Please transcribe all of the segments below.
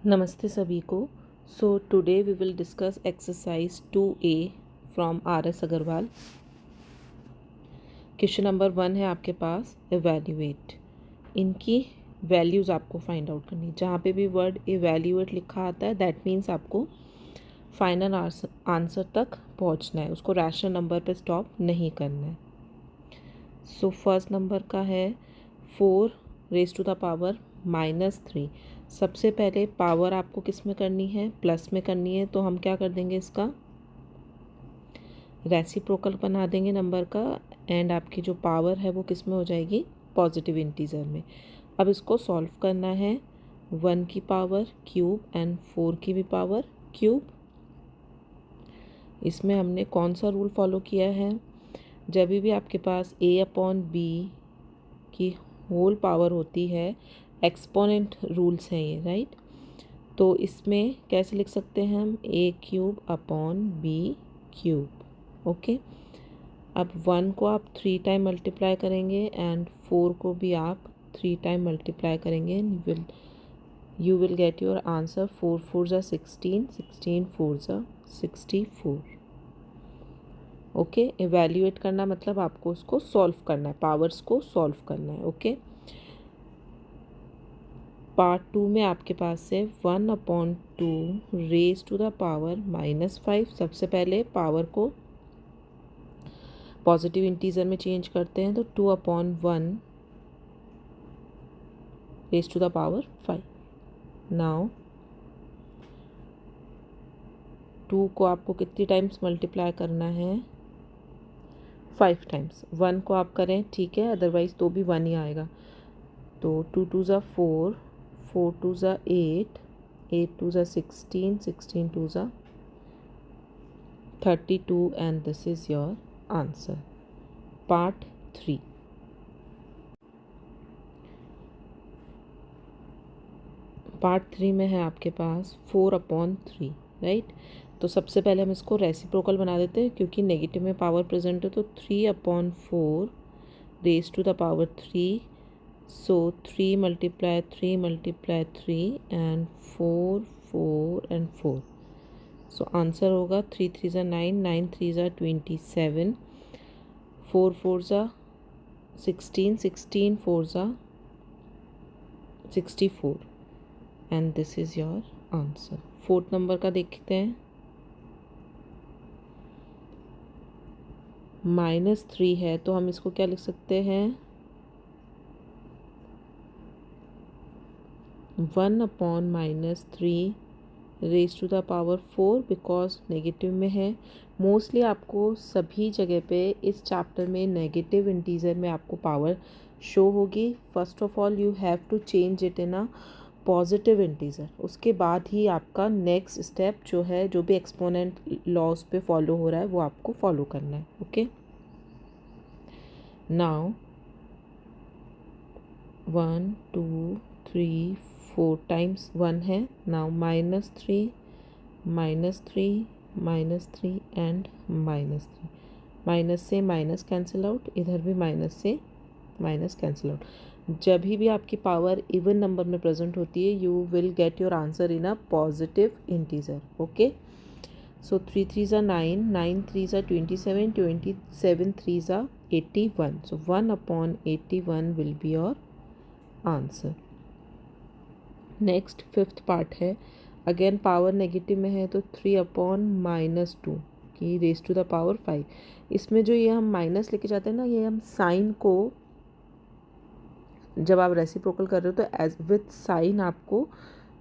नमस्ते सभी को। So today we will discuss exercise 2A from RS Agarwal. Question number 1 है आपके पास एवेल्यूएट। इनकी वैल्यूज़ आपको फाइंड आउट करनी। जहाँ पे भी वर्ड एवेल्यूएट लिखा आता है दैट मीन्स आपको फाइनल आंसर तक पहुँचना है, उसको रैशनल नंबर पे स्टॉप नहीं करना है। सो फर्स्ट नंबर का है 4 रेज़ टू द पावर -3। सबसे पहले पावर आपको किस में करनी है? प्लस में करनी है। तो हम क्या कर देंगे, इसका रेसिप्रोकल बना देंगे नंबर का, एंड आपकी जो पावर है वो किस में हो जाएगी? पॉजिटिव इंटीजर में। अब इसको सॉल्व करना है 1 की पावर क्यूब एंड 4 की भी पावर क्यूब। इसमें हमने कौन सा रूल फॉलो किया है? जब भी आपके पास a/b की होल पावर होती है, एक्सपोनेंट रूल्स हैं ये, राइट? तो इसमें कैसे लिख सकते हैं हम? a³/b³। ओके। अब 1 को आप 3 टाइम मल्टीप्लाई करेंगे एंड 4 को भी आप 3 टाइम मल्टीप्लाई करेंगे, you will get your answer 4 4 ज़ा 16, 16 4 ज़ा 64। ओके। एवेल्यूएट करना मतलब आपको उसको सॉल्व करना है, पावर्स को सॉल्व करना है। ओके। पार्ट 2 में आपके पास है 1/2 रेज़ टू द पावर -5। सबसे पहले पावर को पॉजिटिव इंटीजर में चेंज करते हैं, तो 2/1 raise to the power 5। Now 2 को आपको कितनी टाइम्स मल्टीप्लाई करना है? 5 टाइम्स। 1 को आप करें, ठीक है, अदरवाइज़ तो भी 1 ही आएगा। तो 2 2 ज़ा 4, 4 2 ज़ा 8, 8 2 ज़ा 16, 16 2 ज़ा 32, and this is your answer. Part 3। Part 3 में है आपके पास 4/3, राइट? तो सबसे पहले हम इसको रेसिप्रोकल बना देते हैं, क्योंकि नेगेटिव में पावर प्रेजेंट है। तो 3/4 raise to the power 3। So 3 × 3 × 3 and 4 4 and 4। So answer होगा 3 3 ज़ा 9, 9 3 ज़ा 27, 4 4 ज़ा 16, 16 4 ज़ा 64, and this is your answer. Fourth number का देखते हैं। -3 है तो हम इसको क्या लिख सकते हैं? 1/-3 raise to the power 4, because negative में है। मोस्टली आपको सभी जगह पे इस चैप्टर में नेगेटिव इंटीजर में आपको पावर शो होगी। First of all you have to change it in a positive integer. उसके बाद ही आपका नेक्स्ट स्टेप जो है, जो भी एक्सपोनेंट लॉज पे फॉलो हो रहा है, वो आपको फॉलो करना है। ओके। नाउ 1 2 3 4 टाइम्स 1 है। Now -3 -3 -3 and -3। माइनस से माइनस कैंसिल आउट, इधर भी माइनस से माइनस कैंसिल आउट। जब भी आपकी पावर इवन नंबर में प्रेजेंट होती है, you will get your answer in a positive integer. Okay. So 3 3 ज़ा 9, 9 3 ज़ा 27, 27 3 ज़ा 81। सो 1/81 will be your answer. Next fifth part है। अगेन पावर नेगेटिव में है, तो 3/-2 की रेज़ टू द पावर 5। इसमें जो ये हम माइनस लेके जाते हैं ना, ये हम साइन को, जब आप रेसिप्रोकल कर रहे हो तो एज विथ साइन आपको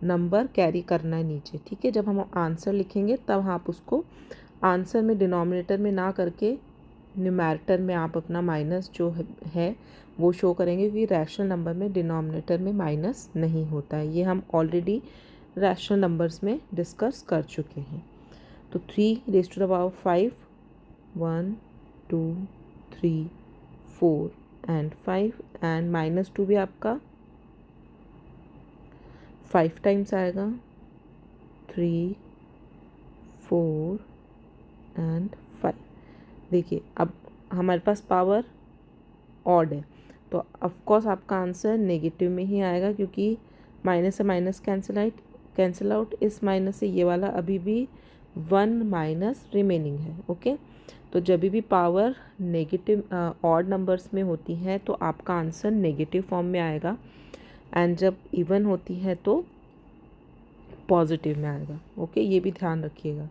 नंबर कैरी करना है नीचे, ठीक है? जब हम आंसर लिखेंगे तब आप उसको आंसर में डिनोमिनेटर में ना करके न्यूमैरेटर में आप अपना माइनस जो है वो शो करेंगे, क्योंकि रैशनल नंबर में डिनोमिनेटर में माइनस नहीं होता है। ये हम ऑलरेडी रैशनल नंबर्स में डिस्कस कर चुके हैं। तो 3 raise to the power 5, 1 2 3 4 and 5, and -2 भी आपका 5 टाइम्स आएगा, 3 4 एंड 5। देखिए अब हमारे पास पावर ऑड है, तो ऑफकोर्स आपका आंसर नेगेटिव में ही आएगा, क्योंकि माइनस से माइनस कैंसिल कैंसिल आउट, इस माइनस से ये वाला अभी भी 1 माइनस रिमेनिंग है। ओके, तो जब भी पावर नेगेटिव ऑड नंबर्स में होती है तो आपका आंसर नेगेटिव फॉर्म में आएगा, एंड जब इवन होती है तो पॉजिटिव में आएगा। ओके, ये भी ध्यान रखिएगा।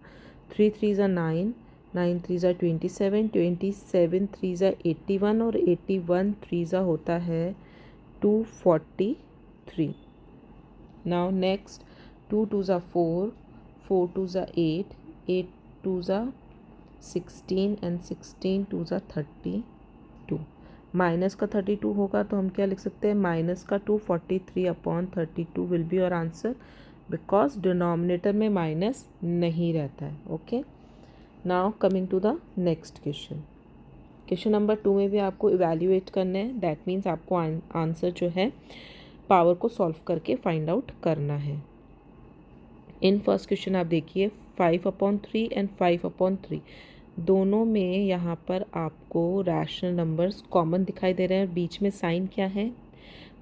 3 3 ज़ा 9, 9 3 ज़ा 27, 27 3 ज़ा 81 और 81 3 ज़ा होता है 243। नाउ नेक्स्ट 2 2 ज़ा 4, 4 2 ज़ा 8, 8 2 ज़ा 16 एंड 16 2 ज़ा 32। माइनस का 32 होगा तो हम क्या लिख सकते हैं, माइनस का 243/32 will be your answer, because denominator में माइनस नहीं रहता है। Okay, now coming to the next question. Question number 2 में भी आपको इवैल्यूएट करना है, दैट मीन्स आपको आंसर जो है पावर को सॉल्व करके फाइंड आउट करना है। इन फर्स्ट क्वेश्चन आप देखिए 5/3 एंड 5/3 दोनों में यहाँ पर आपको रैशनल नंबर्स कॉमन दिखाई दे रहे हैं और बीच में साइन क्या है,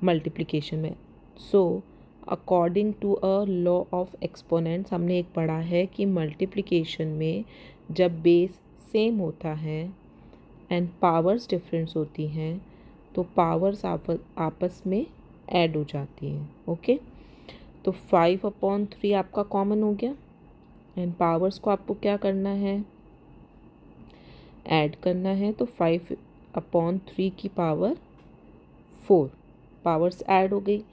मल्टीप्लिकेशन में। So according to a law of exponents हमने एक पढ़ा है कि मल्टीप्लिकेशन में जब बेस सेम होता है एंड पावर्स डिफरेंस होती हैं तो पावर्स आपस में ऐड हो जाती हैं। ओके, तो 5/3 आपका कॉमन हो गया एंड पावर्स को आपको क्या करना है, ऐड करना है। तो 5/3 की पावर 4 पावर्स ऐड हो गई।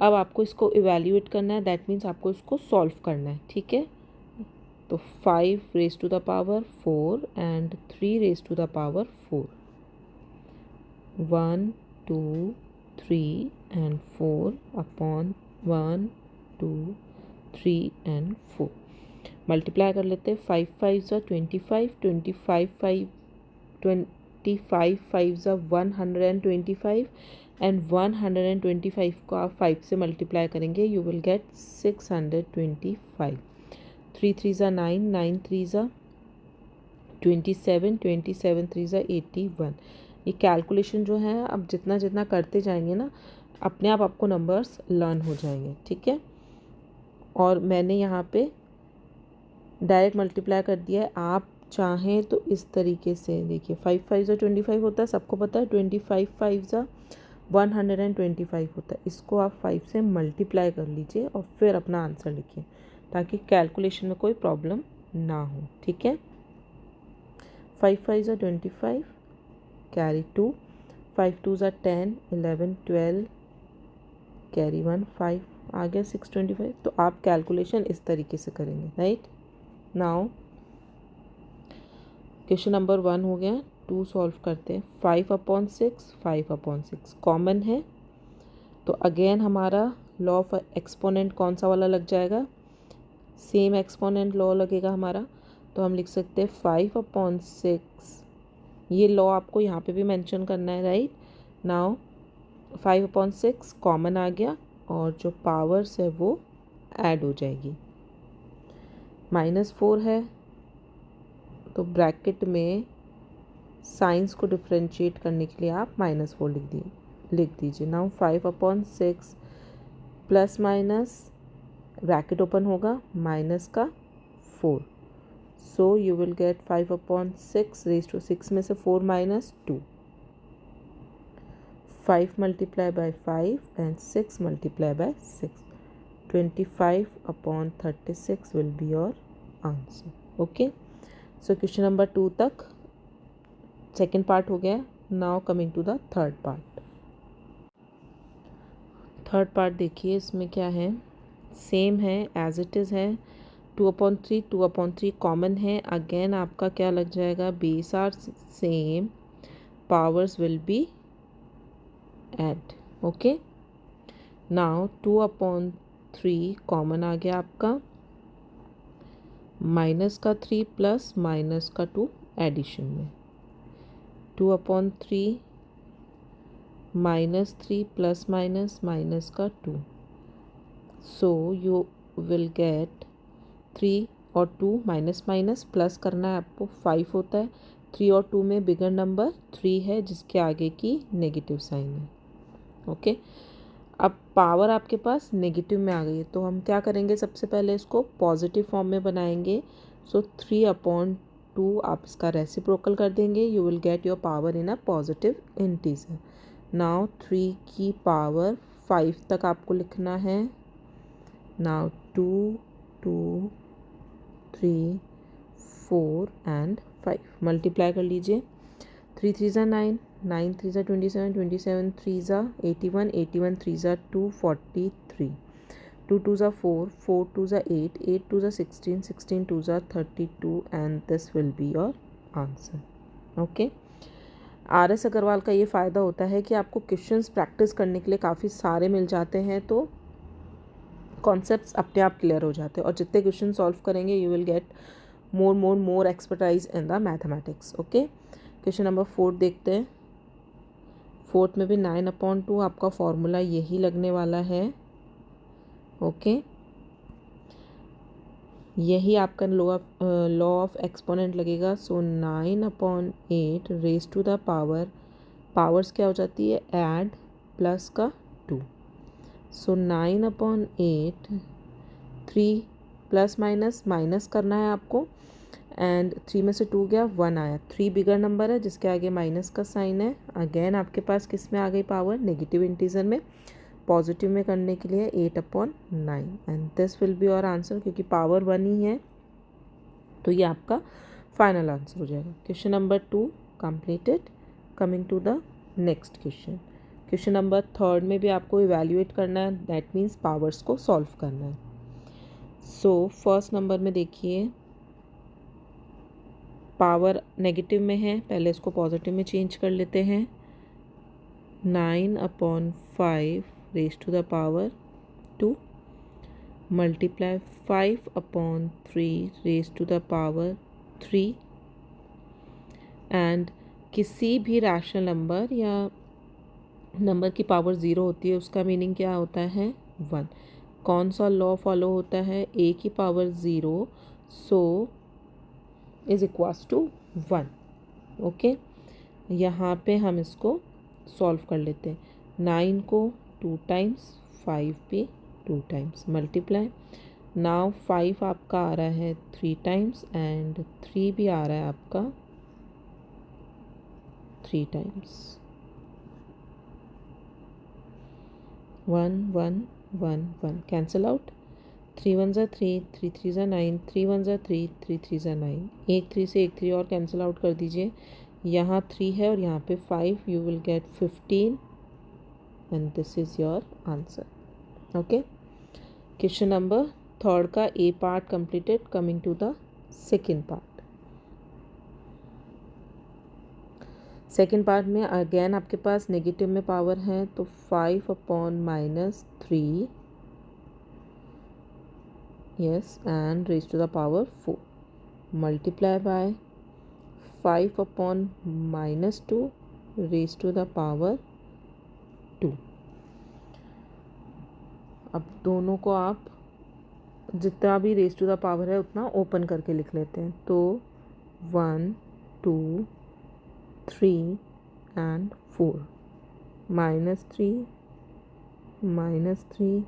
अब आपको इसको इवैल्यूएट करना है, दैट मीन्स आपको इसको सॉल्व करना है। ठीक है, तो 5 raise to the power 4 and 3 raise to the power 4, 1 2 3 and 4/1 2 3 and 4 multiply कर लेते हैं। 5 5 ज़ा 25, 25 5 ज़ा 125 एंड 125 को आप 5 से मल्टीप्लाई करेंगे, यू विल गेट 625। 3 3 ज़ा 9, 9 3 ज़ा 27, 27 3 ज़ा 81। ये कैलकुलेशन जो है अब जितना जितना करते जाएंगे ना, अपने आप आपको नंबर्स लर्न हो जाएंगे। ठीक है, और मैंने यहाँ पे डायरेक्ट मल्टीप्लाई कर दिया है। आप चाहें तो इस तरीके से देखिए, 5 5 ज़ा 25 होता है, सबको पता है। 25 5 ज़ा 125 होता है। इसको आप 5 से मल्टीप्लाई कर लीजिए और फिर अपना आंसर लिखिए, ताकि कैलकुलेशन में कोई प्रॉब्लम ना हो। ठीक है, 5 5 ज़ा 25 कैरी 2, 5 2 ज़ा 10, 11 12 कैरी 1 5 आ गया 625। तो आप कैलकुलेशन इस तरीके से करेंगे, राइट। नाउ क्वेश्चन नंबर 1 हो गया, 2 सॉल्व करते हैं। 5/6 5/6 कॉमन है, तो अगेन हमारा लॉ ऑफ एक्सपोनेंट कौन सा वाला लग जाएगा, सेम एक्सपोनेंट लॉ लगेगा हमारा। तो हम लिख सकते हैं 5/6, ये लॉ आपको यहाँ पे भी मेंशन करना है, राइट। नाउ 5/6 कॉमन आ गया और जो पावर्स है वो ऐड हो जाएगी। -4 है तो ब्रैकेट में साइंस को डिफ्रेंशिएट करने के लिए आप -4 लिख दीजिए। Now 5/6 plus minus bracket open होगा, माइनस का 4, so you will get 5/6 raise to 6 में से 4 minus 2, 5 multiply by 5 and 6 multiply by 6, 25/36 will be your answer. Okay, so question number 2 तक सेकेंड पार्ट हो गया। Now coming to the third part. Third part देखिए, इसमें क्या है, सेम है एज इट इज़ है। 2/3 2/3 कॉमन है, अगेन आपका क्या लग जाएगा, base are same, powers will be add. Okay, now 2/3 common आ गया आपका, माइनस का 3 प्लस माइनस का 2 एडिशन में, 2/3 -3 प्लस माइनस माइनस का 2, सो यू विल गेट 3 और 2 माइनस माइनस प्लस करना है आपको, 5 होता है। 3 और 2 में बिगर नंबर 3 है जिसके आगे की नेगेटिव साइन है। ओके, अब पावर आपके पास नेगेटिव में आ गई है, तो हम क्या करेंगे, सबसे पहले इसको पॉजिटिव फॉर्म में बनाएंगे. सो 3/2 आप इसका रेसिप्रोकल कर देंगे, you will get your power in a positive integer. Now 3 की पावर 5 तक आपको लिखना है. नाउ 2, 2, 3, 4 एंड 5 मल्टीप्लाई कर लीजिए. 3 3 ज़ा 9, 9 3 ज़ा 27, 27 3 ज़ा 81, 81 3 ज़ा 243, 2 2 ज़ा 4, 4 2 ज़ा 8, 8 2 ज़ा 16, 16 2 ज़ा 32 and this will be your answer. Okay. RS Agarwal का ये फ़ायदा होता है कि आपको क्वेश्चंस प्रैक्टिस करने के लिए काफ़ी सारे मिल जाते हैं, तो कॉन्सेप्ट्स अपने आप क्लियर हो जाते हैं, और जितने क्वेश्चन सॉल्व करेंगे you will get more expertise in the mathematics. Okay. Question number 4 देखते हैं. 4th में भी 9/2 आपका फॉर्मूला यही लगने वाला है. ओके. यही आपका लॉ ऑफ एक्सपोनेंट लगेगा. सो 9/8 रेज टू द पावर्स क्या हो जाती है, ऐड प्लस का 2. सो 9/8 3 प्लस माइनस करना है आपको, एंड 3 में से 2 गया, 1 आया. 3 बिगर नंबर है जिसके आगे माइनस का साइन है. अगेन आपके पास किस में आ गई पावर, नेगेटिव इंटीजर में. पॉजिटिव में करने के लिए 8/9 and this will be your answer. क्योंकि पावर 1 ही है तो ये आपका फाइनल आंसर हो जाएगा. Question number 2 completed. Coming to the next question. Question number 3 में भी आपको इवैल्यूएट करना है, दैट मीन्स पावर्स को सॉल्व करना है. सो फर्स्ट नंबर में देखिए, पावर नेगेटिव में है, पहले इसको पॉजिटिव में चेंज कर लेते हैं. 9/5 raise to the power 2 multiply 5/3 raise to the power 3. And किसी भी रैशनल नंबर या नंबर की पावर 0 होती है उसका मीनिंग क्या होता है, 1. कौन सा लॉ फॉलो होता है, a की power 0 so is equals to 1. Okay. यहाँ पे हम इसको सॉल्व कर लेते हैं. 9 को 2 टाइम्स, 5 भी 2 टाइम्स मल्टीप्लाई. नाउ 5 आपका आ रहा है 3 टाइम्स एंड 3 भी आ रहा है आपका 3 टाइम्स. 1 1 1 1 cancel out. 3 1 ज़ा 3, 3 3 ज़ा 9, 3 1 ज़ा 3, 3 3 ज़ा 9. एक 3 से एक 3 और कैंसिल आउट कर दीजिए. यहाँ 3 है और यहाँ पे 5, you will get 15 and this is your answer. Okay. Question number 3 का A part completed. Coming to the second part. Second part में अगेन आपके पास नेगेटिव में पावर है, तो 5/-3 yes and raise to the power 4 multiply by 5/-2 raise to the power 2. अब दोनों को आप जितना भी रेज टू द पावर है उतना ओपन करके लिख लेते हैं. तो 1 2 3 and 4 -3 -3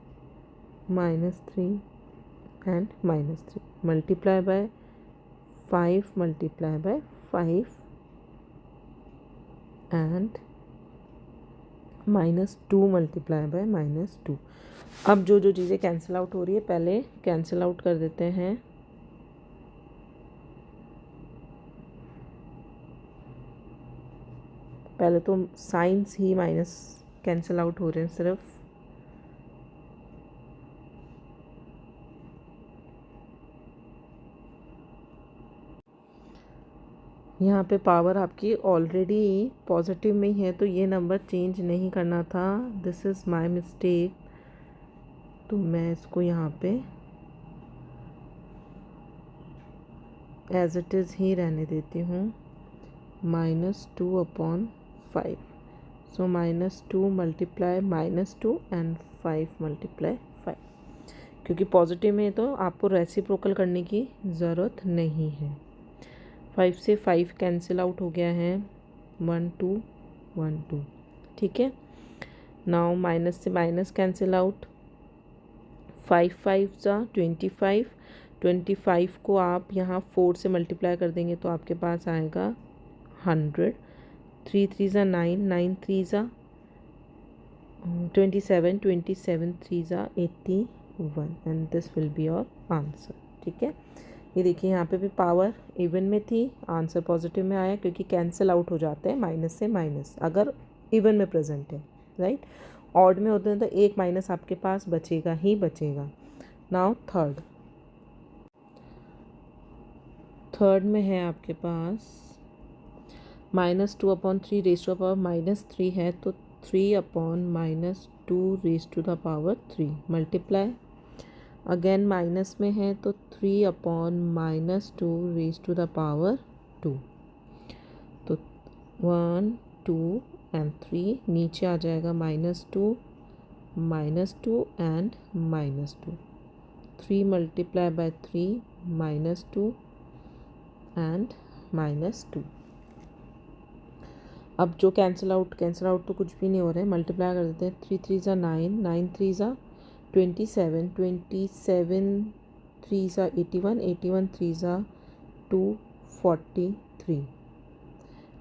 -3 and -3 multiply by 5 multiply by 5 and -2 multiply by -2. अब जो जो चीज़ें कैंसिल आउट हो रही है पहले कैंसिल आउट कर देते हैं. पहले तो साइंस ही माइनस कैंसिल आउट हो रहे हैं सिर्फ. यहाँ पे पावर आपकी ऑलरेडी पॉजिटिव में ही है तो ये नंबर चेंज नहीं करना था. This is my mistake. तो मैं इसको यहाँ पे एज इट इज़ ही रहने देती हूँ. -2/5. सो -2 मल्टीप्लाई -2 एंड 5 मल्टीप्लाई 5. क्योंकि पॉजिटिव में तो आपको रेसिप्रोकल करने की ज़रूरत नहीं है. 5 से 5 कैंसिल आउट हो गया है. 1 2 1 2. ठीक है. नाउ माइनस से माइनस कैंसिल आउट, 5 5 ज़ा 25, 25 को आप यहाँ 4 से मल्टीप्लाई कर देंगे तो आपके पास आएगा 100, 3 3 ज़ा 9, 9 3 ज़ा 27, 27 3 ज़ा 81 and this will be your answer. ठीक है, ये देखिए यहाँ पे भी पावर इवन में थी, आंसर पॉजिटिव में आया क्योंकि कैंसिल आउट हो जाते हैं माइनस से माइनस अगर इवन में प्रेजेंट है, राइट। ऑड में होते हैं तो एक माइनस आपके पास बचेगा ही बचेगा। नाउ थर्ड में है आपके पास -2/3 रेज़ टू द पावर -3 है तो 3/-2 raise to the power 3 multiply, again minus में है तो 3/-2 रेज़ टू द पावर 2, तो 1 2 एंड 3 नीचे आ जाएगा -2 एंड -2, 3 मल्टीप्लाई बाय 3 -2 एंड -2। अब जो कैंसिल आउट तो कुछ भी नहीं हो रहा है, मल्टीप्लाई कर देते हैं, 3 3 ज़ा 9, 9 3 ज़ा 27, 27 3 ज़ा 81, 81 3 ज़ा 243,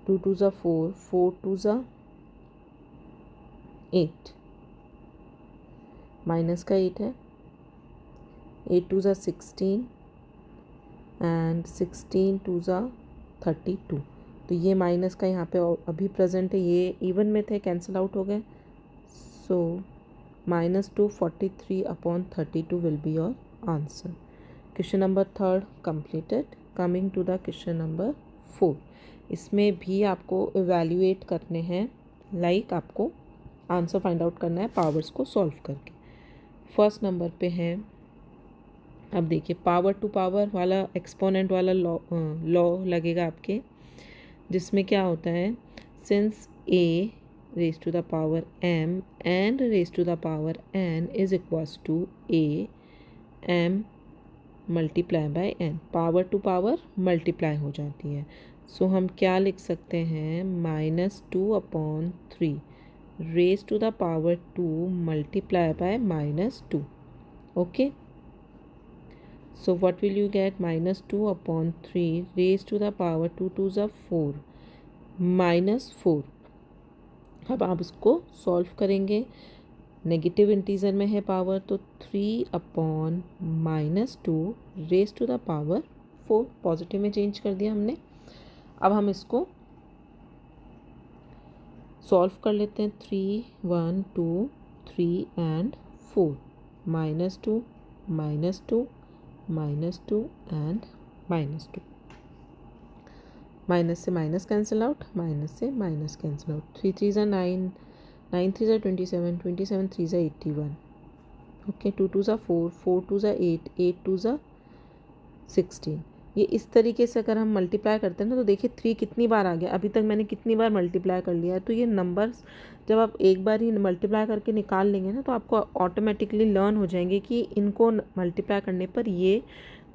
2 2 ज़ा 4, 4 2 ज़ा 8, माइनस का 8 है, 8 2 ज़ा 16 एंड 16 2 ज़ा 32, तो ये माइनस का यहाँ पे अभी प्रेजेंट है, ये इवन में थे कैंसिल आउट हो गए, so -243/32 will be your answer. Question number 3 completed. Coming to the question number 4, इसमें भी आपको इवैल्यूएट करने हैं, लाइक आपको आंसर फाइंड आउट करना है पावर्स को सॉल्व करके। फर्स्ट नंबर पे है, अब देखिए पावर टू पावर वाला एक्सपोनेंट वाला लॉ लगेगा आपके, जिसमें क्या होता है, since a raise to the power m and raise to the power n is equals to a m multiply by n, power to power multiply हो जाती है, सो हम क्या लिख सकते हैं, -2/3 raise to the power 2 multiply by -2, okay. So what will you get, -2/3 raised to the power 2 2s are 4 -4। अब आप इसको सॉल्व करेंगे, नेगेटिव इंटीजर में है पावर तो 3/-2 raise to the power 4, positive में चेंज कर दिया हमने। अब हम इसको सॉल्व कर लेते हैं, 3 1 2 3 एंड 4, -2 -2 -2 एंड -2, माइनस से माइनस कैंसिल आउट, माइनस से माइनस कैंसिल आउट, 3 3 ज़ा 9, 9 3 ज़ा 27, 27 3 ज़ा 81, ओके, 2 2 ज़ा 4, 4 2 ज़ा 8, 8 2 ज़ा 16। ये इस तरीके से अगर हम मल्टीप्लाई करते हैं ना तो देखिए 3 कितनी बार आ गया, अभी तक मैंने कितनी बार मल्टीप्लाई कर लिया है, तो ये नंबर्स जब आप एक बार ही मल्टीप्लाई करके निकाल लेंगे ना तो आपको ऑटोमेटिकली लर्न हो जाएंगे कि इनको मल्टीप्लाई करने पर ये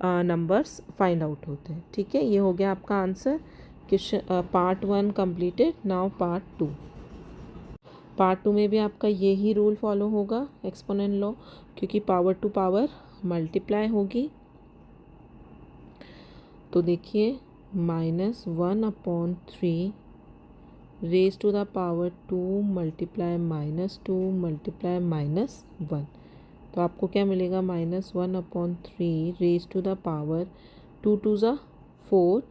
नंबर्स फाइंड आउट होते हैं। ठीक है, ये हो गया आपका answer. Question part 1 completed. Now part 2। Part 2 में भी आपका यही रूल फॉलो होगा, एक्सपोनेंट लॉ, क्योंकि पावर टू पावर मल्टीप्लाई होगी। तो देखिए -1/3 raise to the power 2 multiply -2 multiply -1, तो आपको क्या मिलेगा, -1/3 रेज़ टू द पावर 2 2 ज़ा 4,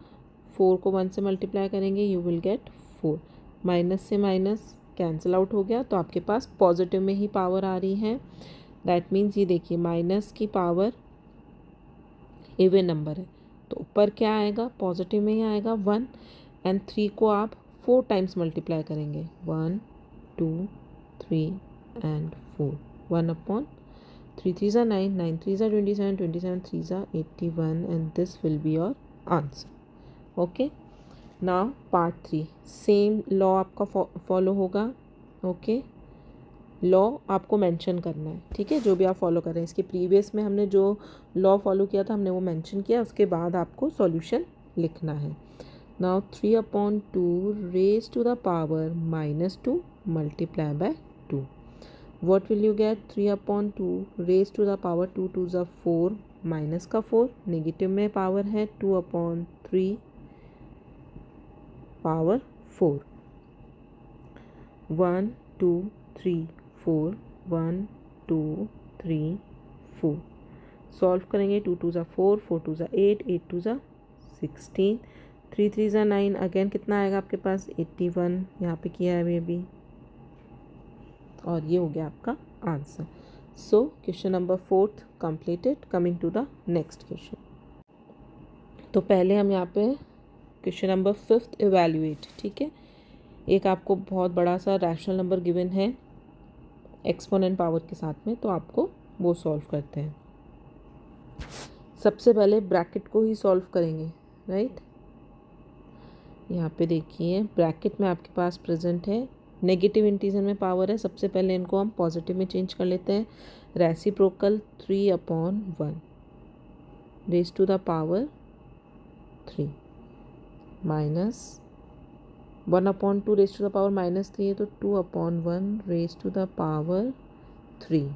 4 को 1 से मल्टीप्लाई करेंगे यू विल गेट 4, माइनस से माइनस कैंसिल आउट हो गया, तो आपके पास पॉजिटिव में ही पावर आ रही है। दैट मीन्स ये देखिए माइनस की पावर इवन नंबर है तो ऊपर क्या आएगा, पॉजिटिव में ही आएगा 1, एंड 3 को आप 4 टाइम्स मल्टीप्लाई करेंगे, 1 2 3 एंड 4, 1/3 3 ज़ा 9, 9 3 ज़ा 27, 27 3 ज़ा 81 and this will be your answer. Okay, now part 3, same law आपका फॉलो होगा। ओके, लॉ आपको मेंशन करना है, ठीक है, जो भी आप फॉलो कर रहे हैं। इसके प्रीवियस में हमने जो लॉ फॉलो किया था हमने वो मेंशन किया, उसके बाद आपको सॉल्यूशन लिखना है। Now 3/2 raise to the power -2 multiply by 2, what will you get 3/2 raise to the power 2 2 ज़ा 4 माइनस का 4 नेगेटिव में पावर है 2/3 पावर 4 1 2 3 4 1 2 3 4 सॉल्व करेंगे 2 2 ज़ा 4 4 2 ज़ा 8 8 2 ज़ा 16 3 3 ज़ा 9 अगेन कितना आएगा आपके पास 81 यहाँ पे किया है अभी और ये हो गया आपका answer. So question number 4 completed. Coming to the next question. तो पहले हम यहाँ पे क्वेश्चन नंबर 5 इवैल्यूएट, ठीक है। एक आपको बहुत बड़ा सा रैशनल नंबर गिवन है एक्सपोनेंट पावर के साथ में, तो आपको वो सॉल्व करते हैं। सबसे पहले ब्रैकेट को ही सॉल्व करेंगे, राइट। यहाँ पे देखिए ब्रैकेट में आपके पास प्रेजेंट है नेगेटिव इंटीजर में पावर है। सबसे पहले इनको हम पॉजिटिव में चेंज कर लेते हैं। Reciprocal 3/1 raise to the power 3 minus 1/2 raise to the power -3 है तो 2/1 raise to the power 3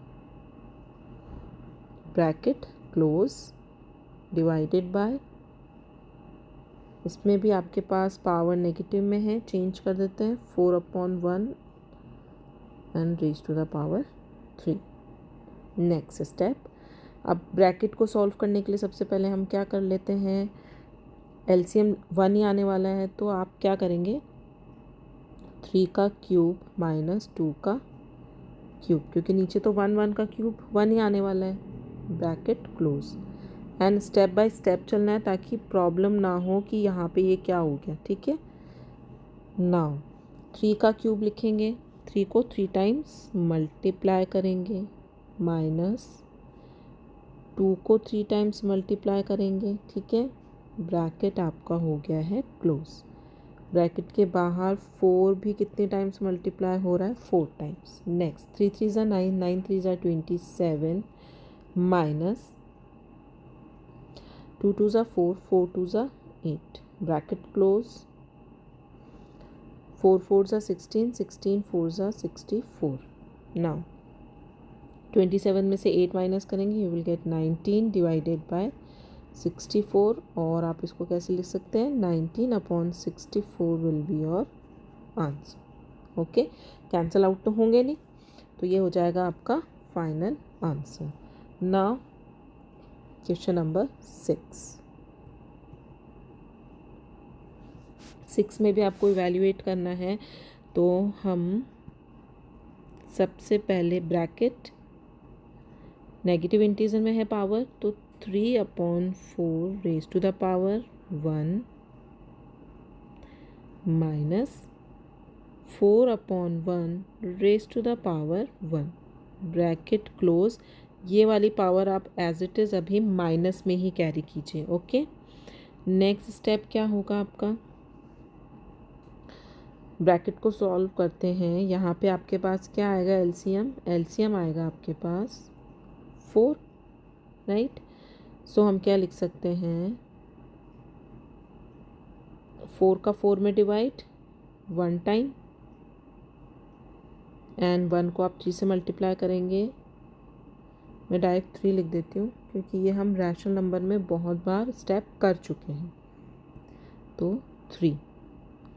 bracket close divided by, इसमें भी आपके पास पावर नेगेटिव में है, चेंज कर देते हैं 4/1 and raise to the power 3। Next step, अब ब्रैकेट को सॉल्व करने के लिए सबसे पहले हम क्या कर लेते हैं, एलसीएम 1 ही आने वाला है तो आप क्या करेंगे 3 का क्यूब माइनस 2 का क्यूब, क्योंकि नीचे तो 1 1 का क्यूब 1 ही आने वाला है, bracket close. And step by step चलना है ताकि प्रॉब्लम ना हो कि यहाँ पे ये क्या हो गया, ठीक है। नाउ 3 का क्यूब लिखेंगे, 3 को 3 टाइम्स मल्टीप्लाई करेंगे, माइनस 2 को 3 टाइम्स मल्टीप्लाई करेंगे, ठीक है। ब्रैकेट आपका हो गया है क्लोज। ब्रैकेट के बाहर 4 भी कितने टाइम्स मल्टीप्लाई हो रहा है 4 टाइम्स। नेक्स्ट 3 3 ज़ा 9 9 3 ज़ा 27 माइनस 2 2 ज़ा 4 4 2 ज़ा 8 ब्रैकेट क्लोज। 4 4 ज़ा 16 16 4 ज़ा 64। नाउ 27 में से 8 माइनस करेंगे, you will gate 19 divided by 64, और आप इसको कैसे लिख सकते हैं 19/64 will be your answer. Okay, cancel out तो होंगे नहीं, तो ये हो जाएगा आपका final answer. Now question number 6 में भी आपको इवैल्यूएट करना है, तो हम सबसे पहले ब्रैकेट नेगेटिव इंटीजर में है पावर तो 3/4 raise to the power 1 minus 4/1 raise to the power 1 bracket close. ये वाली पावर आप एज इट इज़ अभी माइनस में ही कैरी कीजिए। ओके, नेक्स्ट स्टेप क्या होगा आपका, ब्रैकेट को सॉल्व करते हैं। यहाँ पे आपके पास क्या आएगा एलसीएम, एलसीएम आएगा आपके पास 4, राइट। सो हम क्या लिख सकते हैं 4 का 4 में डिवाइड 1 टाइम एंड 1 को आप 3 से मल्टीप्लाई करेंगे। मैं डायरेक्ट 3 लिख देती हूँ क्योंकि ये हम रैशनल नंबर में बहुत बार स्टेप कर चुके हैं। तो 3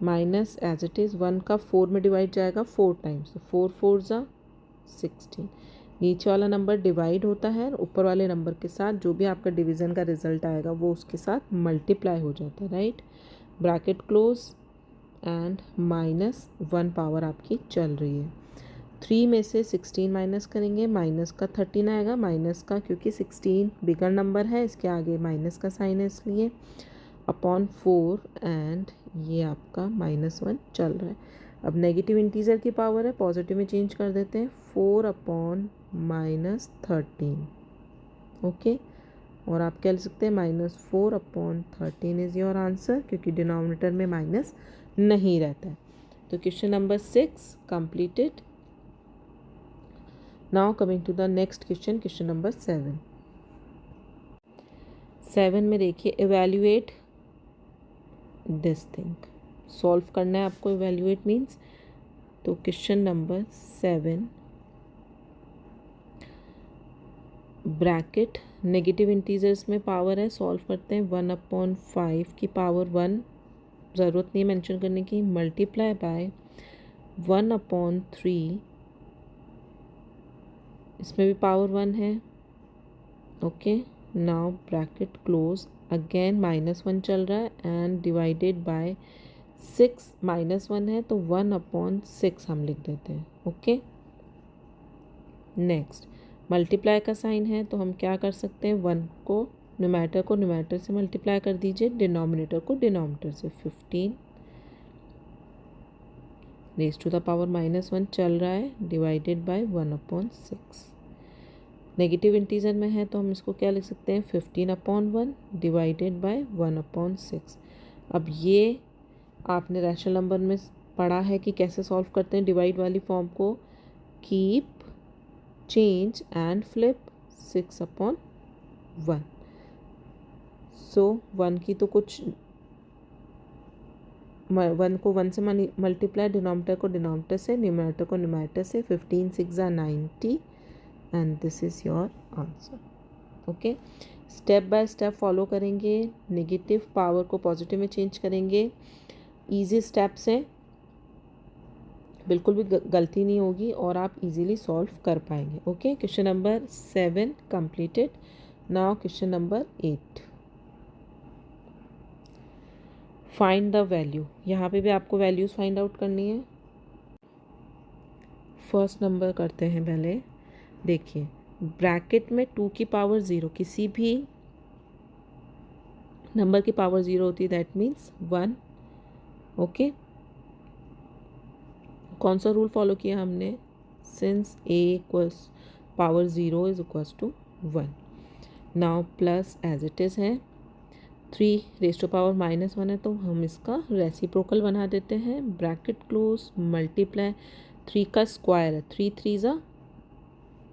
माइनस एज इट इज़ 1 का 4 में डिवाइड जाएगा 4 टाइम्स, तो 4 4 ज़ा 16। नीचे वाला नंबर डिवाइड होता है, ऊपर वाले नंबर के साथ जो भी आपका डिवीज़न का रिजल्ट आएगा वो उसके साथ मल्टीप्लाई हो जाता है, right. Bracket close and -1 power आपकी चल रही है। 3 में से 16 माइनस करेंगे, माइनस का 13 आएगा, माइनस का क्योंकि 16 बिगर नंबर है इसके आगे माइनस का साइन है इसलिए, अपॉन 4 एंड ये आपका -1 चल रहा है। अब नेगेटिव इंटीजर की पावर है, पॉजिटिव में चेंज कर देते हैं 4/-13। ओके, और आप क्या लिख सकते हैं -4/13 इज़ योर आंसर, क्योंकि डिनोमिनेटर में माइनस नहीं रहता है। तो question number 6 completed. Now coming to the next question, question number 7 में देखिए इवैल्यूएट दिस थिंग, सॉल्व करना है आपको। इवैल्यूएट मीन्स, तो question number 7 bracket negative integers में पावर है, सॉल्व करते हैं। 1/5 की पावर 1 ज़रूरत नहीं मेंशन करने की, मल्टीप्लाई बाय 1/3, इसमें भी पावर 1 है। Okay, now bracket close, again -1 चल रहा है एंड डिवाइडेड बाय 6, -1 है तो 1/6 हम लिख देते हैं। ओके, नेक्स्ट मल्टीप्लाई का साइन है तो हम क्या कर सकते हैं, 1 को न्यूमरेटर से मल्टीप्लाई कर दीजिए, डिनोमिनेटर को डिनोमिनेटर से। 15 रेज़ टू द पावर -1 चल रहा है, डिवाइडेड बाय 1/6। नेगेटिव इंटीजर में है तो हम इसको क्या लिख सकते हैं, 15/1 डिवाइडेड बाय 1/6। अब ये आपने रैशनल नंबर में पढ़ा है कि कैसे सॉल्व करते हैं डिवाइड वाली फॉर्म को, कीप, चेंज एंड फ्लिप 6/1। सो 1 की तो कुछ 1 को 1 से मल्टीप्लाई, डिनोमिनेटर को डिनोमिनेटर से, न्यूमरेटर को न्यूमरेटर से। 15 6 90 and this is your answer. Okay, step by step follow करेंगे, नेगेटिव पावर को पॉजिटिव में चेंज करेंगे। इजी स्टेप्स हैं, बिल्कुल भी गलती नहीं होगी और आप इजीली सॉल्व कर पाएंगे। Okay, question number 7 completed. Now question number 8, find the value. यहाँ पे भी आपको वैल्यूज़ फाइंड आउट करनी है। फर्स्ट नंबर करते हैं पहले। देखिए, ब्रैकेट में 2 की पावर 0, किसी भी नंबर की पावर 0 होती है, दैट मीन्स 1। ओके, कौन सा रूल फॉलो किया हमने, since a equals power 0 is equals to 1। Now plus as it is है, 3 रेज़ टू पावर -1 है तो हम इसका रेसिप्रोकल बना देते हैं, ब्रैकेट क्लोज, मल्टीप्लाई, 3 का स्क्वायर है, 3 3 ज़ा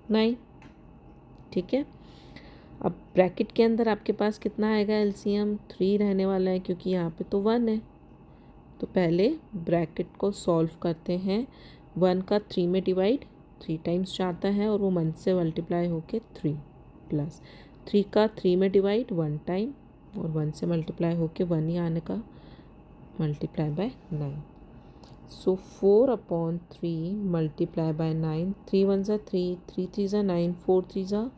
9। ठीक है, अब ब्रैकेट के अंदर आपके पास कितना आएगा, एलसीएम 3 रहने वाला है क्योंकि यहाँ पे तो 1 है। तो पहले ब्रैकेट को सॉल्व करते हैं। 1 का 3 में डिवाइड 3 टाइम्स जाता है और वो 1 से मल्टीप्लाई होके 3, प्लस 3 का 3 में डिवाइड 1 टाइम और 1 से मल्टीप्लाई होके 1 ही आने का, multiply by 9। So 4/3 multiply by 9, 3 1 ज़ा 3, 3 3 ज़ा 9, 4 3 ज़ा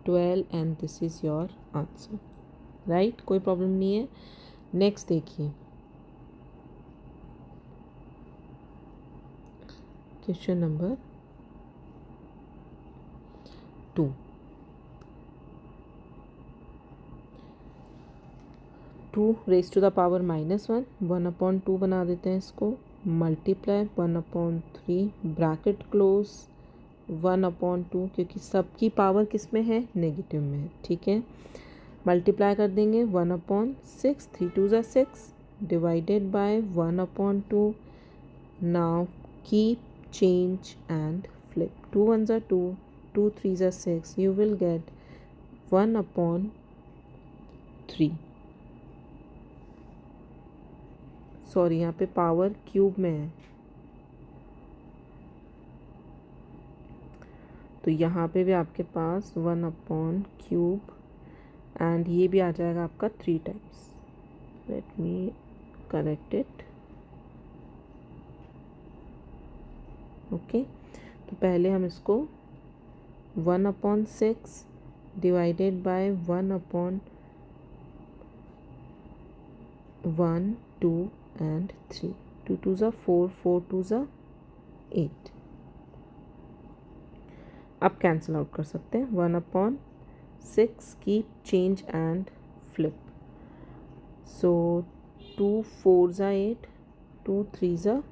12 and this is your answer. Right, कोई प्रॉब्लम नहीं है। नेक्स्ट देखिए, question number 2। 2 raise to the power -1, 1/2 बना देते हैं इसको, मल्टीप्लाई 1/3, ब्रैकेट क्लोज, 1/2 क्योंकि सबकी पावर किस में है, नेगेटिव में है। ठीक है, मल्टीप्लाई कर देंगे 1/6, 3 2 ज़ा 6 divided by 1/2। Now keep, change and flip, 2 1 ज़ा 2, 2 3 ज़ा 6, you will get 1/3। सॉरी, यहाँ पे पावर क्यूब में है तो यहाँ पे भी आपके पास 1/3 एंड ये भी आ जाएगा आपका 3 times. Let me correct it. Okay, तो पहले हम इसको 1/6 डिवाइडेड बाय 1/1 2 एंड 3, 2 2 ज़ा 4, 4 2 ज़ा 8। अब कैंसिल आउट कर सकते हैं, 1/6 कीप, चेंज एंड फ्लिप। सो 2 4 ज़ा 8, 2 3 ज़ा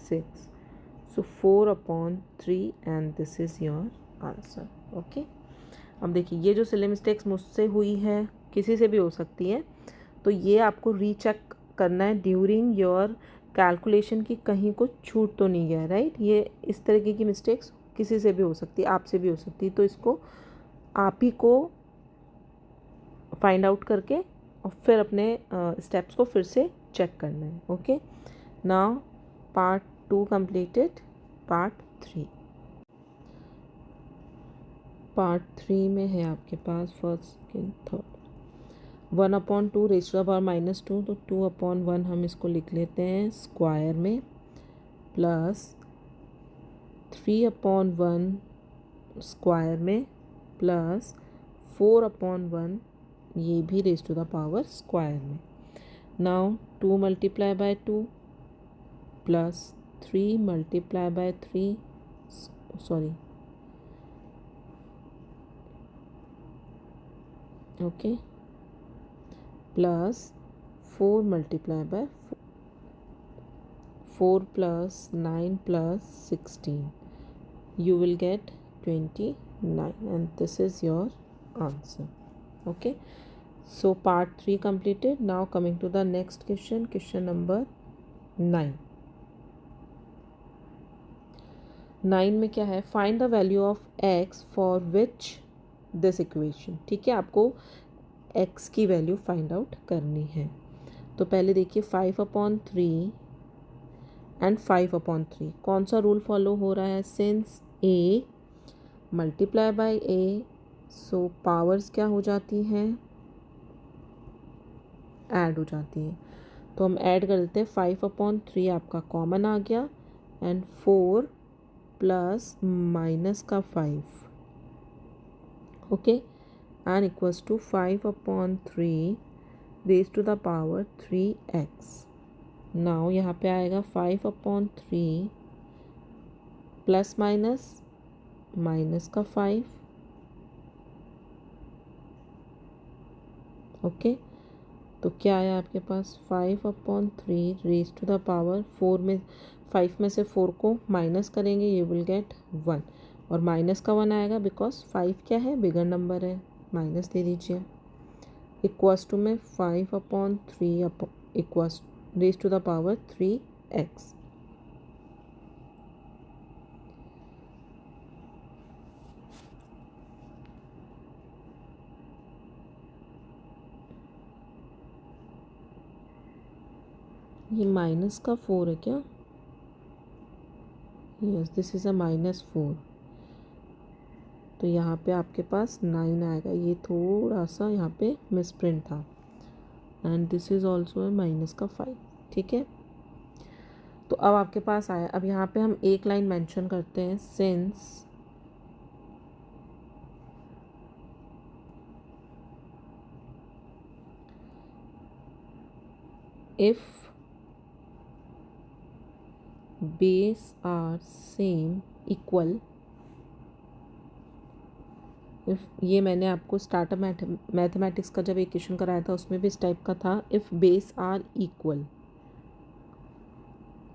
6, so 4/3 and this is your answer। Okay, अब देखिए, ये जो सिले मिस्टेक्स मुझसे हुई है, किसी से भी हो सकती है, तो ये आपको रीचेक करना है ड्यूरिंग योर कैलकुलेशन की कहीं कुछ छूट तो नहीं गया। राइट, ये इस तरीके की मिस्टेक्स किसी से भी हो सकती है, आपसे भी हो सकती है, तो इसको आप ही को फाइंड आउट करके और फिर अपने स्टेप्स को फिर से चेक करना है। Okay, now part 2 completed, part 3। Part 3 में है आपके पास first second third 1/2 raise to the power -2, तो 2/1 हम इसको लिख लेते हैं स्क्वायर में, प्लस 3/1 स्क्वायर में, प्लस 4/1 ये भी raise to the power square में. Now 2 multiply by 2 plus 3 multiply by 3 sorry okay plus 4 multiply by 4 plus 9 plus 16 you will get 29 and this is your answer. Okay, so part 3 completed. Now coming to the next question, question number 9. 9 में क्या है, find the value of x for which this equation. ठीक है, आपको x की value find out करनी है. तो पहले देखिए 5/3 एंड 5/3 कौन सा रूल फॉलो हो रहा है, since a multiply by a, so powers क्या हो जाती हैं, ऐड हो जाती हैं. तो हम ऐड कर देते हैं 5/3 आपका कॉमन आ गया एंड 4 प्लस माइनस का 5 okay and equals to 5/3 raise to the power 3x. Now यहाँ पे आएगा 5/3 प्लस माइनस माइनस का 5 ओके. तो क्या आया आपके पास 5/3 रेज़ टू द पावर 4 में 5 में से 4 को माइनस करेंगे, यू विल गेट 1 और माइनस का 1 आएगा बिकॉज 5 क्या है, बिगर नंबर है, माइनस दे दीजिए. इक्वल्स टू में 5/3 equals raise to the power 3x. ये माइनस का 4 है क्या, यस दिस इज़ अ -4. तो यहाँ पे आपके पास 9 आएगा, ये थोड़ा सा यहाँ पे मिसप्रिंट था and this is also minus का 5. ठीक है, तो अब आपके पास आया. अब यहाँ पे हम एक लाइन मेंशन करते हैं, since if base are same equal. If ये मैंने आपको स्टार्टर मैथमेटिक्स का जब इक्वेशन कराया था उसमें भी इस टाइप का था. If base are equal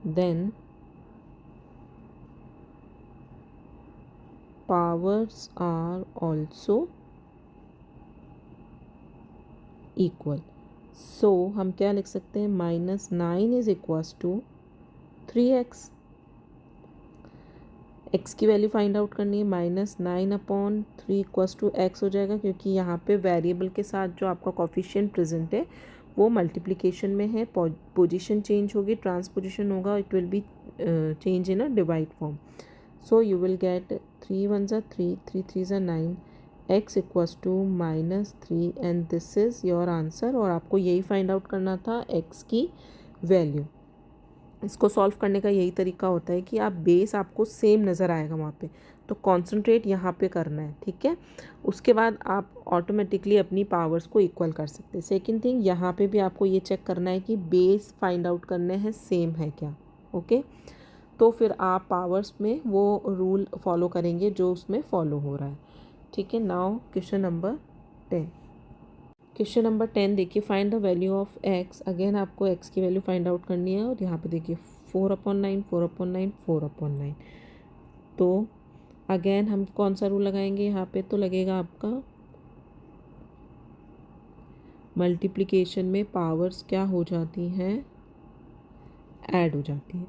then powers are also equal. So हम क्या लिख सकते हैं, -9 is equals to 3x. x की वैल्यू फाइंड आउट करनी है, -9/3 इक्वल्स टू x हो जाएगा, क्योंकि यहाँ पे वेरिएबल के साथ जो आपका कोफिशिएंट प्रेजेंट है वो मल्टीप्लिकेशन में है. पोजीशन चेंज होगी, ट्रांसपोजिशन होगा, it will be change in a divide form. So you will get 3 1 ज़ा 3, 3 3 ज़ा 9, x equals to -3 and this is your answer. और आपको यही फाइंड आउट करना था x की वैल्यू. इसको सॉल्व करने का यही तरीका होता है कि आप बेस आपको सेम नज़र आएगा वहाँ पे, तो कॉन्सेंट्रेट यहाँ पे करना है. ठीक है, उसके बाद आप ऑटोमेटिकली अपनी पावर्स को इक्वल कर सकते हैं. सेकंड थिंग, यहाँ पे भी आपको ये चेक करना है कि बेस फाइंड आउट करने हैं सेम है क्या. ओके, तो फिर आप पावर्स में वो रूल फॉलो करेंगे जो उसमें फॉलो हो रहा है. ठीक है, now question number 10. Question number 10 देखिए, find the value of x. Again आपको x की वैल्यू फाइंड आउट करनी है और यहाँ पे देखिए 4/9 4/9 4/9. तो अगेन हम कौन सा रूल लगाएंगे यहाँ पे, तो लगेगा आपका मल्टीप्लिकेशन में पावर्स क्या हो जाती हैं, ऐड हो जाती हैं.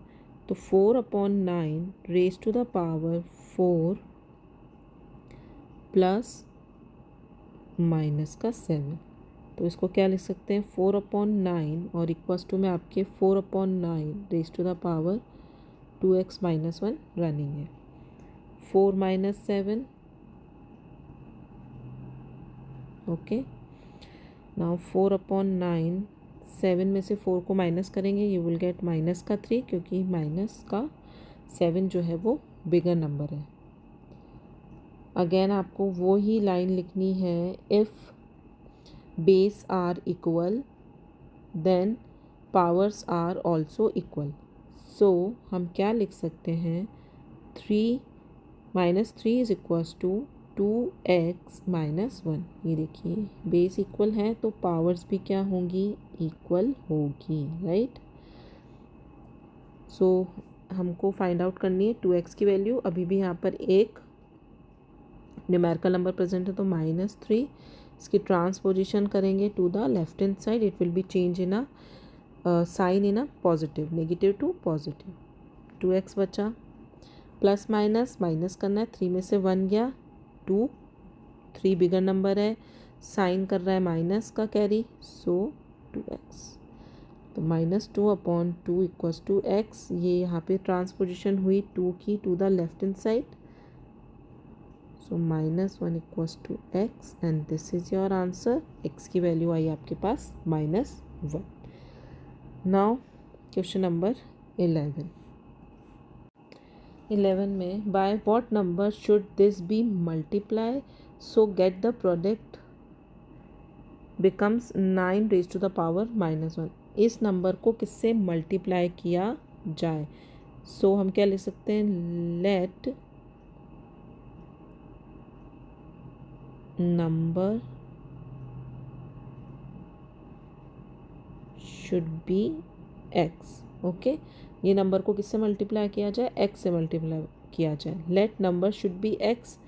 तो 4/9 raise to the power 4 plus minus का 7. तो इसको क्या लिख सकते हैं, 4/9 और इक्वल्स टू में आपके 4/9 raise to the power 2x - 1 running है. 4 - 7 ओके, नाउ 4/9, 7 में से 4 को माइनस करेंगे, यू विल गेट -3, क्योंकि -7 जो है वो बिगर नंबर है। अगेन आपको वो ही लाइन लिखनी है, if base are equal then powers are also equal. So हम क्या लिख सकते हैं, 3 इज इक्वल्स टू 2x - 1। ये देखिए बेस इक्वल है तो पावर्स भी क्या होंगी, इक्वल होगी, राइट। सो हमको फाइंड आउट करनी है 2x की वैल्यू। अभी भी यहाँ पर एक न्यूमेरिकल नंबर प्रेजेंट है तो -3, इसकी ट्रांसपोजिशन करेंगे to the left hand side, it will be change in a sign in a positive, negative to positive. 2x बचा, प्लस माइनस करना है, 3 में से 1 गया, 2, 3 बिगर नंबर है, साइन कर रहा है माइनस का कैरी, सो 2x। तो -2/2 इक्वल्स टू x। ये यहाँ पे ट्रांसपोजिशन हुई 2 की to the left hand side, so -1 equals to x and this is your answer. x की वैल्यू आई आपके पास -1। नाउ क्वेश्चन नंबर 11 में, by what number should this be multiply so get the product becomes 9 raise to the power -1। इस नंबर को किससे multiply किया जाए। सो हम क्या लिख सकते हैं, late number should be x। Okay, ये नंबर को किससे मल्टीप्लाई किया जाए, x से मल्टीप्लाई किया जाए। Let number should be x।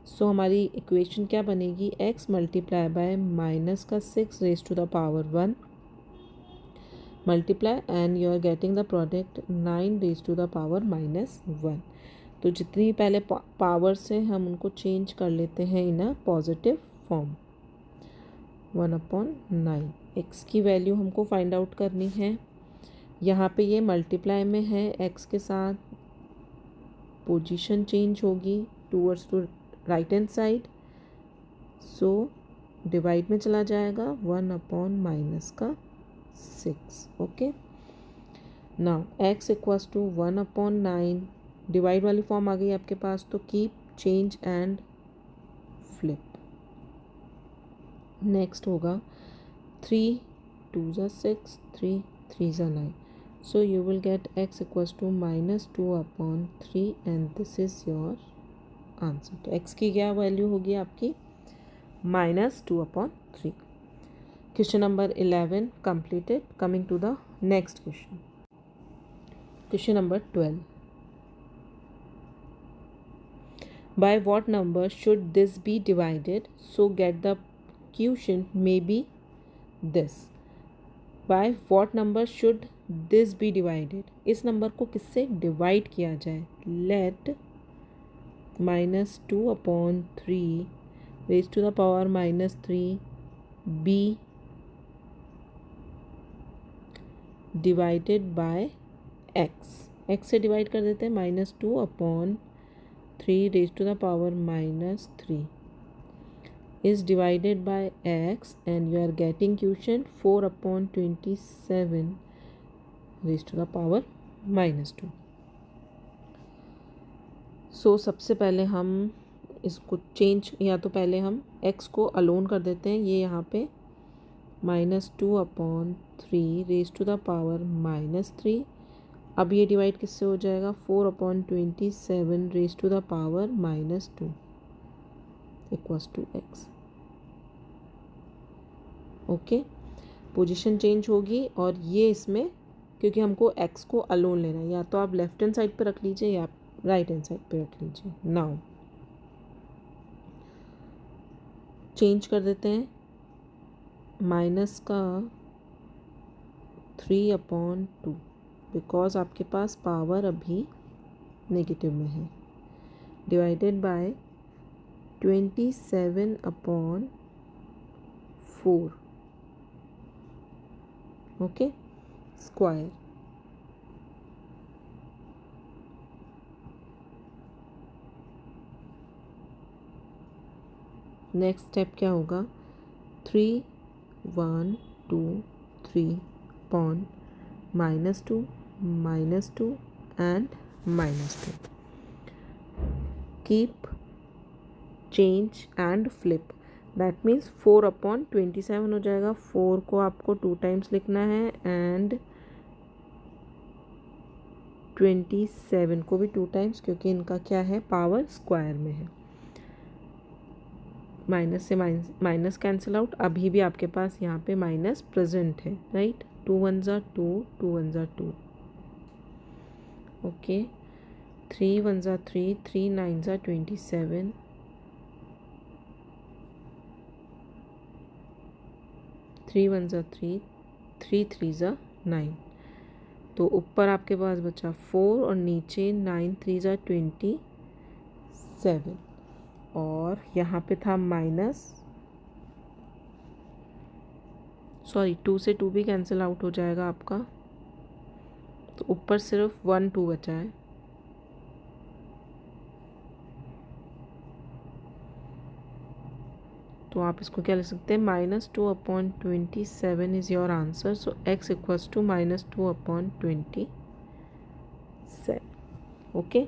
सो हमारी इक्वेशन क्या बनेगी, x multiply by -6 raise to the power 1 multiply and you are getting the product 9 raise to the power -1। तो जितनी पहले पावर्स हैं हम उनको चेंज कर लेते हैं इन अ पॉजिटिव फॉर्म, 1/9। x की वैल्यू हमको फाइंड आउट करनी है। यहाँ पे ये मल्टीप्लाई में है x के साथ, पोजीशन चेंज होगी towards to right hand side, so divide में चला जाएगा 1/-6। Okay, now x equals to 1/9, divide वाली फॉर्म आ गई आपके पास, तो keep change and flip. Next होगा 3 2 ज़ा 6, 3 3 ज़ा 9, so you will get x equals to -2/3 and this is your answer। तो x की क्या वैल्यू होगी आपकी, -2/3। Question number 11 completed। Coming to the next question, question number 12। By what number should this be divided so get the quotient may be this। by what number should this be divided, इस नंबर को किससे divide किया जाए। Let -2/3 raise to the power -3 be divided by x से divide कर देते हैं, -2/3 raise to the power -3 is divided by x and you are getting quotient 4/27 raised to the power -2। सो सबसे पहले हम इसको चेंज, या तो पहले हम x को अलोन कर देते हैं, ये यहाँ पे -2/3 रेज टू द पावर -3। अब ये डिवाइड किससे हो जाएगा, 4/27 raise to the power -2 equals to x। Okay, position change होगी और ये इसमें, क्योंकि हमको x को अलोन लेना है, या तो आप लेफ्ट हैंड साइड पे रख लीजिए या राइट हैंड साइड पे रख लीजिए। नाउ चेंज कर देते हैं, माइनस का 3/2 बिकॉज आपके पास पावर अभी नेगेटिव में है, divided by 27/4 okay square. Next step क्या होगा, 3 1 2 3 upon -2 -2 and -2. Keep, change and flip. That means 4/27 हो जाएगा. 4 को आपको 2 टाइम्स लिखना है एंड 27 को भी 2 टाइम्स, क्योंकि इनका क्या है, पावर स्क्वायर में है. माइनस से माइनस कैंसिल आउट. अभी भी आपके पास यहाँ पे माइनस प्रेजेंट है, राइट. 2 1 ज़ा 2, 2 1 ज़ा 2. ओके. 3 1 ज़ा 3, 3 9 ज़ा 27. 3 1 ज़ा 3, 3 3 ज़ा 9. तो ऊपर आपके पास बचा 4 और नीचे 9 3 ज़ा 27. और यहाँ पे था माइनस, सॉरी 2 से 2 भी कैंसिल आउट हो जाएगा आपका. तो ऊपर सिर्फ 1 2 बचा है. तो आप इसको क्या लिख सकते हैं, -2/27 is your answer. So x equals to -2/27. Okay.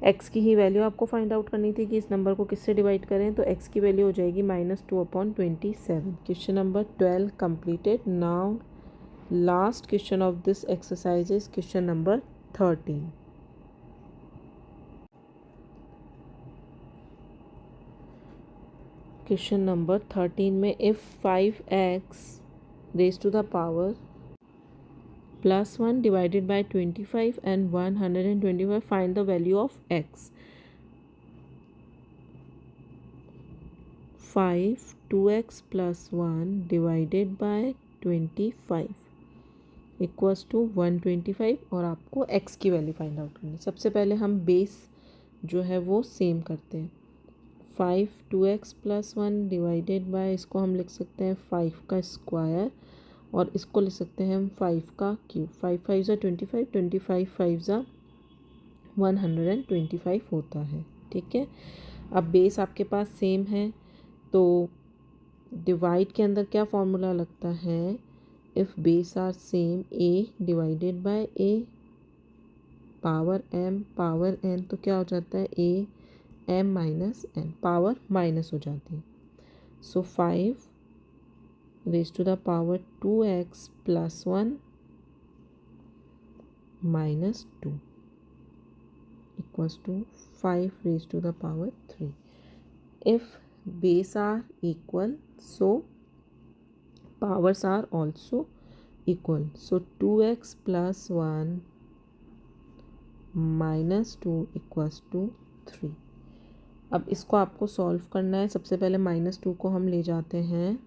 x की ही वैल्यू आपको फाइंड आउट करनी थी कि इस नंबर को किससे डिवाइड करें. तो x की वैल्यू हो जाएगी -2/27. Question number 12 completed. Now last question of this exercise is question number 13. Question number 13 में if 5x raise to the power +1 divided by 25 and 125, find the value of x. 5 2x plus 1 divided by 25 equals to 125. और आपको x की value find out करनी. सबसे पहले हम base जो है वो सेम करते हैं. 5 2x plus 1 डिवाइडेड बाय, इसको हम लिख सकते हैं 5 का स्क्वायर, और इसको लिख सकते हैं हम 5 का क्यूब. 5 5 ज़ा 25, 25 5 ज़ा 125 होता है. ठीक है. अब बेस आपके पास सेम है, तो डिवाइड के अंदर क्या फॉर्मूला लगता है, if base are same a divided by a power m power n, तो क्या हो जाता है a m minus n, power minus हो जाती है. सो 5 raised to the power 2x plus 1 minus 2 equals to 5 raised to the power 3. If base are equal, so powers are also equal. So 2x plus 1 minus 2 equals to 3. अब इसको आपको solve करना है. सबसे पहले -2 को हम ले जाते हैं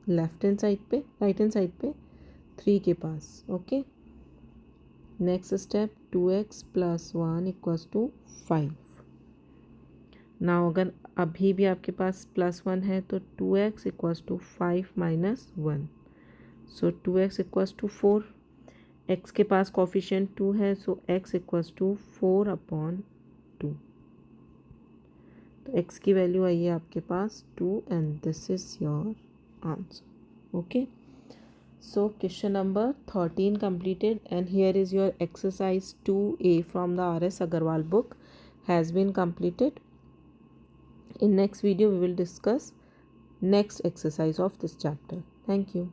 लेफ्ट हैंड साइड पे, राइट हैंड साइड पे 3 के पास. Okay. Next step 2x plus 1 equals to 5. Now अगर अभी भी आपके पास +1 है तो 2x equals to 5 minus 1. So 2x equals to 4. x के पास कोफिशिएंट 2 है, सो x equals to 4/2. तो x की वैल्यू आई है आपके पास 2 and this is your answer. Okay, so question number 13 completed, and here is your exercise 2a from the R.S. Agarwal book has been completed. In next video we will discuss next exercise of this chapter. Thank you.